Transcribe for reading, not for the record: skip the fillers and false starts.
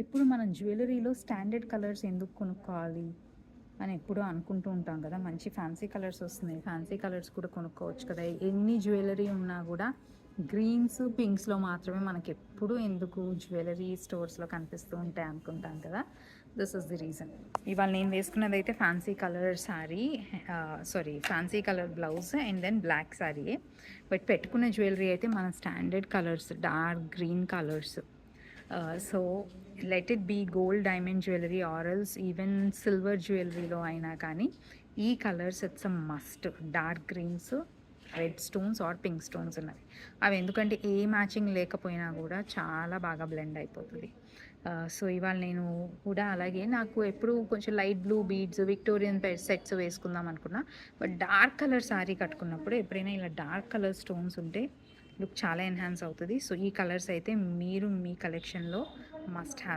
ఇప్పుడు మనం జ్యువెలరీలో standard colours ఎందుకు కొనుక్కోవాలి అని ఎప్పుడూ అనుకుంటూ ఉంటాం కదా. మంచి ఫ్యాన్సీ కలర్స్ వస్తున్నాయి, ఫ్యాన్సీ కలర్స్ కూడా కొనుక్కోవచ్చు కదా. ఎన్ని జ్యువెలరీ ఉన్నా కూడా గ్రీన్స్ పింక్స్లో మాత్రమే మనకి ఎప్పుడు ఎందుకు జ్యువెలరీ స్టోర్స్లో కనిపిస్తూ ఉంటాయి అనుకుంటాం కదా. This is the reason. ఇవాళ నేను వేసుకున్నది అయితే fancy colour sari, fancy colour blouse and then black శారీయే. బట్ పెట్టుకున్న జ్యువెలరీ అయితే మన standard colours, dark green colours. So let it be gold diamond jewellery or else even silver జ్యువెలరీలో అయినా కానీ ఈ colours it's a must. Dark greens, red stones or pink stones ఉన్నవి. అవి ఎందుకంటే ఏ మ్యాచింగ్ లేకపోయినా కూడా చాలా బాగా బ్లెండ్ అయిపోతుంది. సో ఇవాళ నేను కూడా అలాగే, నాకు ఎప్పుడు కొంచెం light blue beads, Victorian sets వేసుకుందాం అనుకున్నా. బట్ డార్క్ కలర్ శారీ కట్టుకున్నప్పుడు ఎప్పుడైనా ఇలా డార్క్ కలర్ స్టోన్స్ ఉంటే లుక్ చాలా ఎన్హాన్స్ అవుతుంది. సో ఈ కలర్స్ అయితే మీరు మీ కలెక్షన్లో మస్ట్ హ్యావ్.